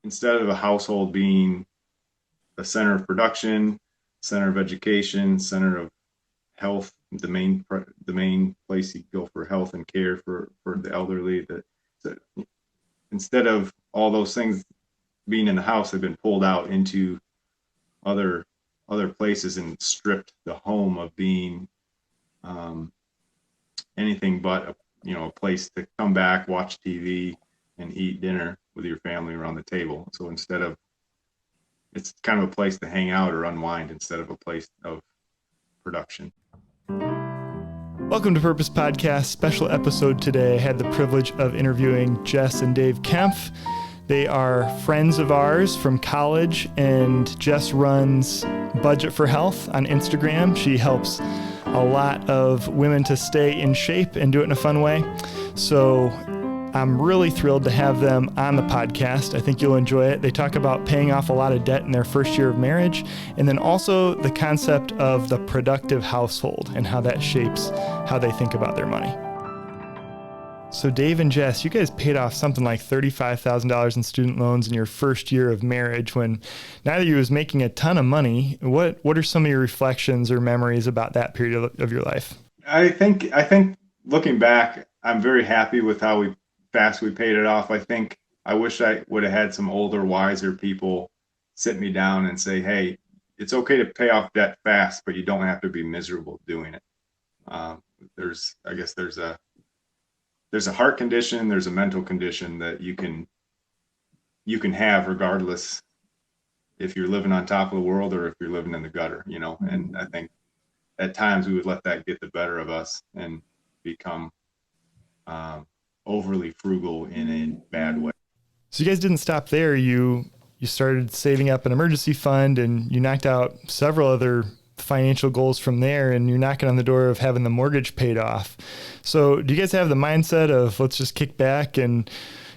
instead of a household being the center of production, center of education, center of health, the main place you go for health and care for the elderly, that instead of all those things being in the house, they've been pulled out into other other places and stripped the home of being um, anything but a place to come back, watch TV, and eat dinner with your family around the table. So instead of it's kind of a place to hang out or unwind instead of a place of production. Welcome to Purpose Podcast, special episode today. I had the privilege of interviewing Jess and Dave Kempf. They are friends of ours from college, and Jess runs Budget for Health on Instagram. She helps a lot of women to stay in shape and do it in a fun way. So I'm really thrilled to have them on the podcast. I think you'll enjoy it. They talk about paying off a lot of debt in their first year of marriage, and then also the concept of the productive household and how that shapes how they think about their money. So Dave and Jess, you guys paid off something like $35,000 in student loans in your first year of marriage when neither of you was making a ton of money. What are some of your reflections or memories about that period of your life? I think looking back, I'm very happy with how fast we paid it off. I think I wish I would have had some older, wiser people sit me down and say, hey, it's okay to pay off debt fast, but you don't have to be miserable doing it. There's a heart condition, there's a mental condition that you can have regardless if you're living on top of the world or if you're living in the gutter, and I think at times we would let that get the better of us and become overly frugal in a bad way. So you guys didn't stop there. You started saving up an emergency fund, and you knocked out several other financial goals from there, and you're knocking on the door of having the mortgage paid off. So do you guys have the mindset of let's just kick back and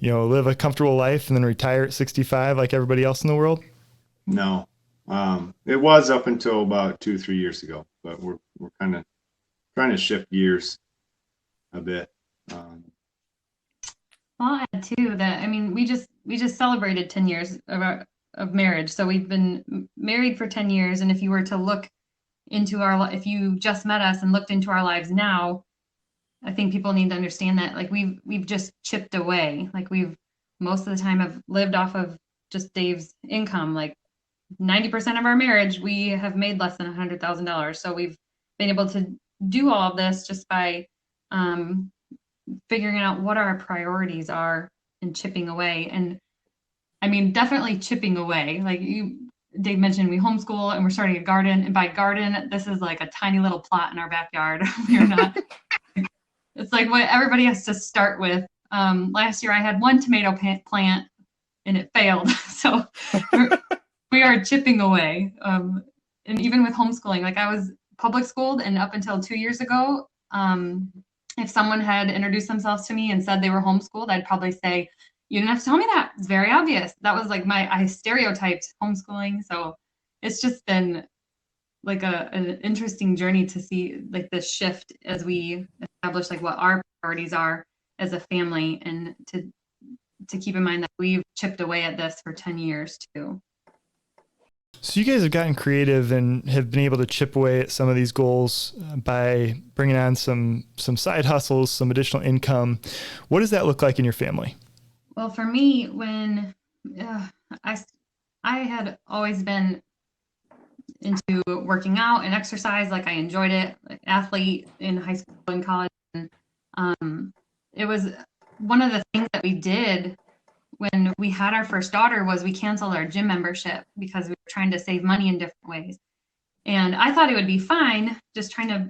live a comfortable life and then retire at 65 like everybody else in the world? No. It was up until about 2-3 years ago, but we're kind of trying to shift gears a bit. I'll add too that we just celebrated 10 years of marriage. So we've been married for 10 years, and if you were to look into if you just met us and looked into our lives now, I think people need to understand that we've just chipped away. We've most of the time have lived off of just Dave's income. 90% of our marriage, we have made less than $100,000. So we've been able to do all of this just by figuring out what our priorities are and chipping away. And definitely chipping away. Dave mentioned, we homeschool and we're starting a garden. And by garden, this is like a tiny little plot in our backyard. We're not, it's like what everybody has to start with. Last year I had one tomato plant and it failed. So we are chipping away. And even with homeschooling, I was public schooled, and up until 2 years ago, if someone had introduced themselves to me and said they were homeschooled, I'd probably say, you didn't have to tell me that. It's very obvious. That was I stereotyped homeschooling. So it's just been an interesting journey to see this shift as we establish what our priorities are as a family, and to keep in mind that we've chipped away at this for 10 years too. So you guys have gotten creative and have been able to chip away at some of these goals by bringing on some side hustles, some additional income. What does that look like in your family? Well, for me, when I had always been into working out and exercise, I enjoyed it, athlete in high school and college. And it was one of the things that we did when we had our first daughter was we canceled our gym membership because we were trying to save money in different ways. And I thought it would be fine just trying to,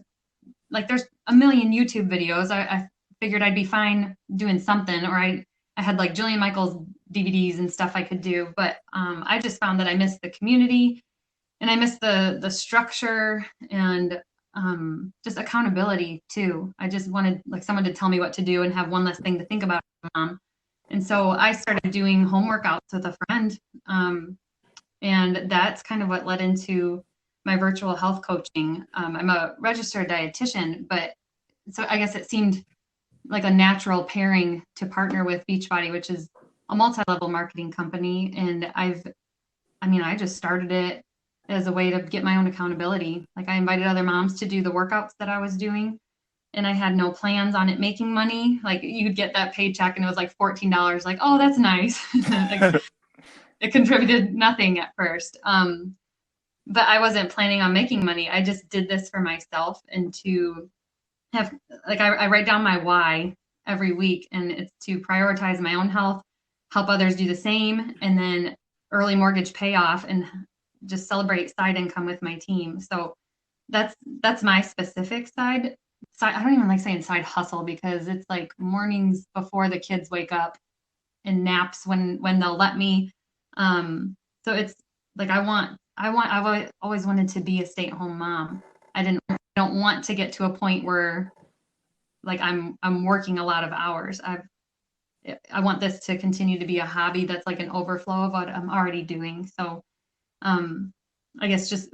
there's a million YouTube videos. I figured I'd be fine doing something, or I had Jillian Michaels DVDs and stuff I could do. But I just found that I missed the community, and I missed the structure and just accountability too. I just wanted someone to tell me what to do and have one less thing to think about as a mom. And so I started doing home workouts with a friend. And that's kind of what led into my virtual health coaching. I'm a registered dietitian, but so I guess it seemed like a natural pairing to partner with Beachbody, which is a multi-level marketing company, and I just started it as a way to get my own accountability. Like I invited other moms to do the workouts that I was doing, and I had no plans on it making money. Like you'd get that paycheck and it was like $14. Like, oh, that's nice. Like, it contributed nothing at first. But I wasn't planning on making money. I just did this for myself and to have, like, I write down my why every week, and it's to prioritize my own health, help others do the same, and then early mortgage payoff and just celebrate side income with my team. So that's my specific side. I don't even like saying side hustle because it's like mornings before the kids wake up and naps when they'll let me. So it's like I've always wanted to be a stay-at-home mom. I don't want to get to a point where like I'm working a lot of hours. I want this to continue to be a hobby that's like an overflow of what I'm already doing. So I guess just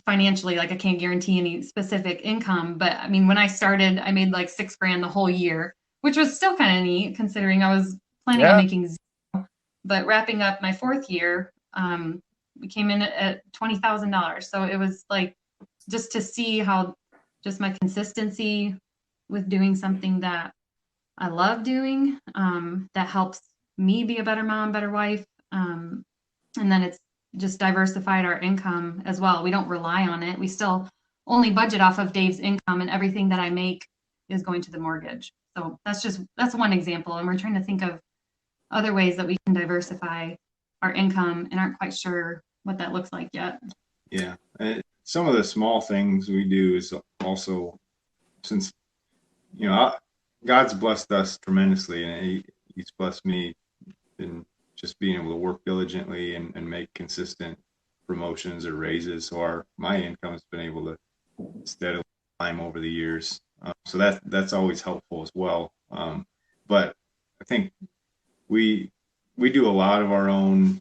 financially, like I can't guarantee any specific income, but I mean, when I started, I made like $6,000 the whole year, which was still kind of neat considering I was planning on making zero. But wrapping up my fourth year, we came in at $20,000. So it was like just to see how just my consistency with doing something that I love doing, that helps me be a better mom, better wife. And then it's just diversified our income as well. We don't rely on it. We still only budget off of Dave's income, and everything that I make is going to the mortgage. So that's one example. And we're trying to think of other ways that we can diversify our income and aren't quite sure what that looks like yet. Yeah. And some of the small things we do is also, since, God's blessed us tremendously, and he's blessed me in just being able to work diligently and make consistent promotions or raises. So my income has been able to steadily climb over the years. So that's always helpful as well. But I think we do a lot of our own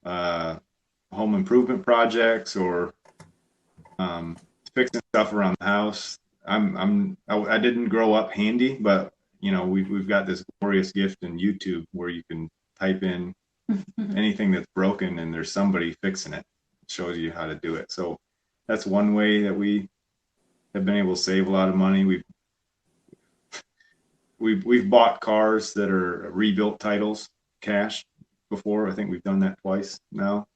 home improvement projects or fixing stuff around the house. I didn't grow up handy, but we've got this glorious gift in YouTube where you can type in anything that's broken and there's somebody fixing it. It shows you how to do it. So that's one way that we have been able to save a lot of money. We've bought cars that are rebuilt titles cash before. I think we've done that twice now.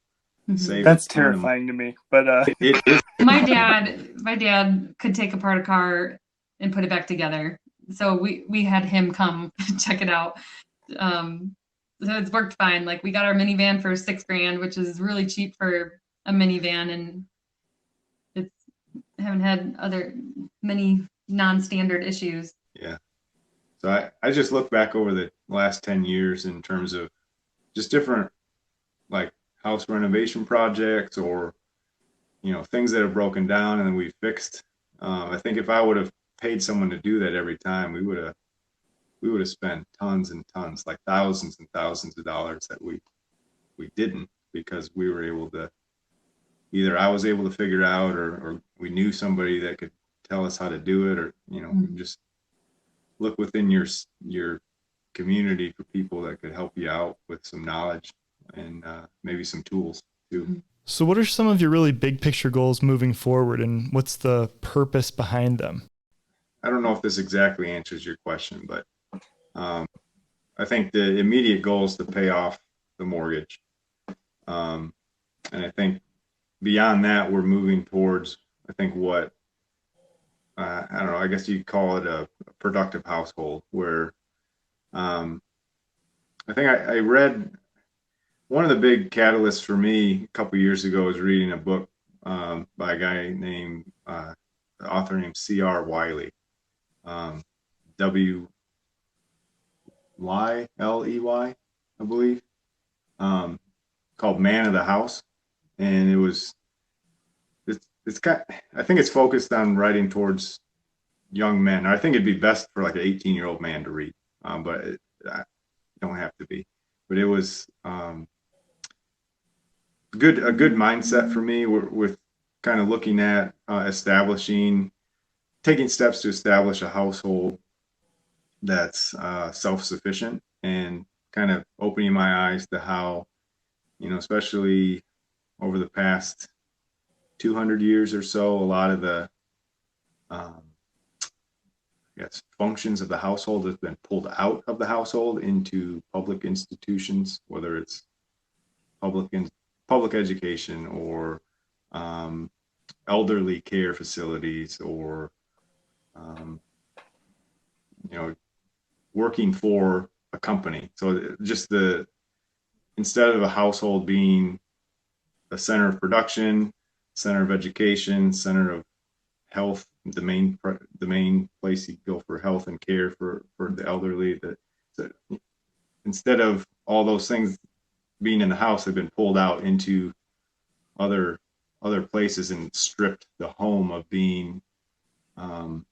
That's terrifying to me, but it is. My dad could take apart a car and put it back together. So we had him come check it out. So it's worked fine. Like we got our minivan for $6,000, which is really cheap for a minivan, and haven't had many non-standard issues. Yeah. So I just look back over the last 10 years in terms of just different like house renovation projects or things that have broken down and then we fixed. I think if I would have paid someone to do that every time, we would have spent tons and tons, like thousands and thousands of dollars that we didn't, because we were able to, either I was able to figure it out or we knew somebody that could tell us how to do it, or just look within your community for people that could help you out with some knowledge and maybe some tools too. So what are some of your really big picture goals moving forward, and what's the purpose behind them? I don't know if this exactly answers your question, but I think the immediate goal is to pay off the mortgage. And I think beyond that, we're moving towards, I think what, I don't know, I guess you'd call it a productive household where I think I read, one of the big catalysts for me a couple years ago was reading a book by a guy named, the author named C.R. Wiley, W-Y-L-E-Y, I believe, called Man of the House. And I think it's focused on writing towards young men. I think it'd be best for like an 18-year-old man to read, but I don't have to be. But it was a good mindset for me with kind of looking at taking steps to establish a household that's self-sufficient and kind of opening my eyes to how, especially over the past 200 years or so, a lot of the um, functions of the household have been pulled out of the household into public institutions, whether it's public in, public education or um, elderly care facilities or um, you know working for a company. So just the instead of a household being a center of production, center of education, center of health, the main place you go for health and care for the elderly. That instead of all those things being in the house, they've been pulled out into other other places and stripped the home of being um,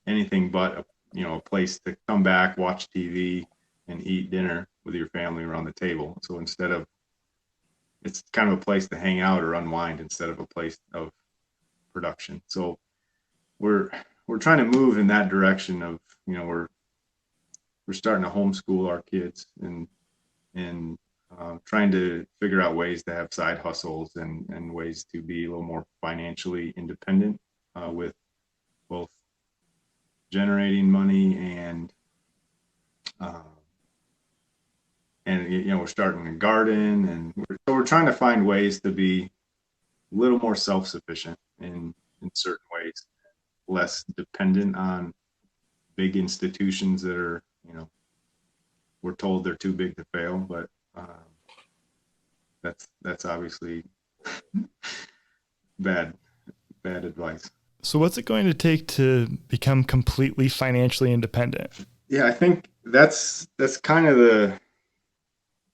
anything but a place to come back, watch TV, and eat dinner with your family around the table. So instead of it's kind of a place to hang out or unwind instead of a place of production. So we're we're trying to move in that direction of we're starting to homeschool our kids and trying to figure out ways to have side hustles and ways to be a little more financially independent with both generating money uh, and we're starting a garden and we're trying to find ways to be a little more self-sufficient in certain ways, less dependent on big institutions that are we're told they're too big to fail, but that's obviously bad bad advice. So, what's it going to take to become completely financially independent? Yeah, I think that's kind of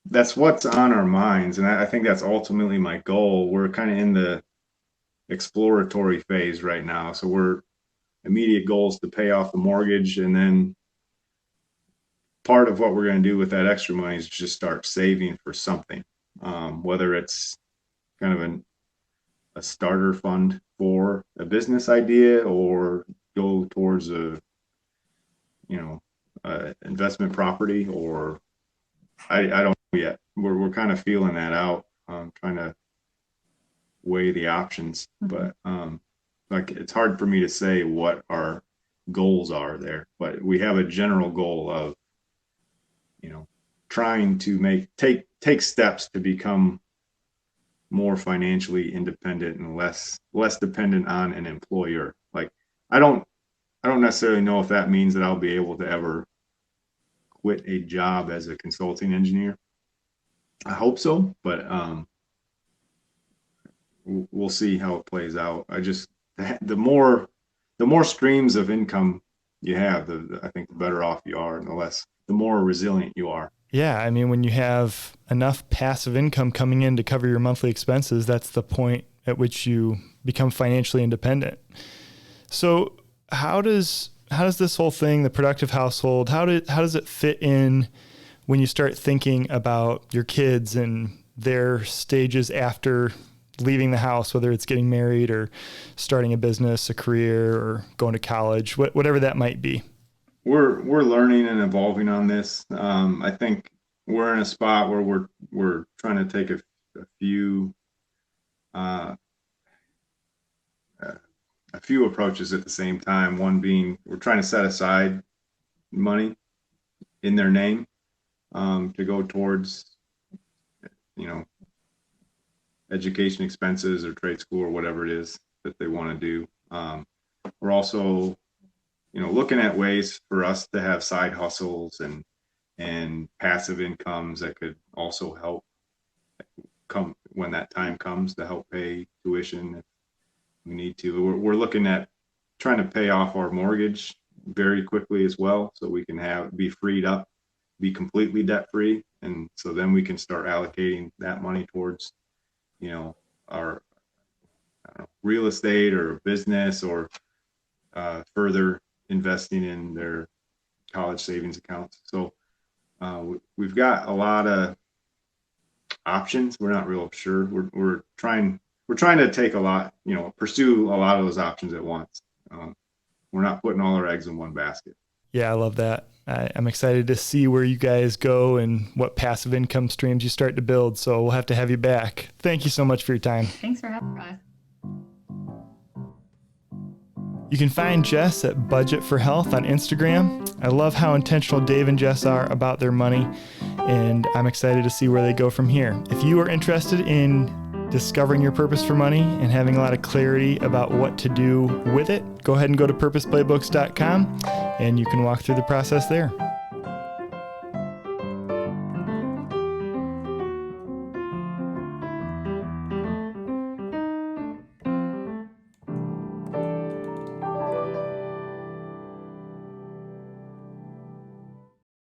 that's what's on our minds, and I think that's ultimately my goal. We're kind of in the exploratory phase right now, so we're immediate goals to pay off the mortgage, and then part of what we're going to do with that extra money is just start saving for something, whether it's kind of a starter fund for a business idea or go towards investment property, or I don't know yet. We're kind of feeling that out, trying to weigh the options, but like it's hard for me to say what our goals are there, but we have a general goal of trying to take steps to become more financially independent and less dependent on an employer. Like I don't necessarily know if that means that I'll be able to ever quit a job as a consulting engineer. I hope so, but we'll see how it plays out. The more streams of income you have, I think the better off you are, and the more resilient you are. Yeah, I mean, when you have enough passive income coming in to cover your monthly expenses, that's the point at which you become financially independent. So, how does this whole thing, the productive household, how does it fit in when you start thinking about your kids and their stages after leaving the house, whether it's getting married or starting a business, a career, or going to college, whatever that might be? We're learning and evolving on this. I think we're in a spot where we're trying to take a few uh, a few approaches at the same time. One being we're trying to set aside money in their name to go towards you know education expenses or trade school or whatever it is that they want to do. We're also looking at ways for us to have side hustles and passive incomes that could also help come when that time comes to help pay tuition if we need to. We're looking at trying to pay off our mortgage very quickly as well, so we can be freed up, be completely debt free, and so then we can start allocating that money towards our real estate or business or further investing in their college savings accounts. So we've got a lot of options. We're not real sure. We're trying to take a lot, pursue a lot of those options at once. We're not putting all our eggs in one basket. Yeah, I love that. I'm excited to see where you guys go and what passive income streams you start to build. So we'll have to have you back. Thank you so much for your time. Thanks for having us. You can find Jess at Budget for Health on Instagram. I love how intentional Dave and Jess are about their money, and I'm excited to see where they go from here. If you are interested in discovering your purpose for money and having a lot of clarity about what to do with it, go ahead and go to purposeplaybooks.com and you can walk through the process there.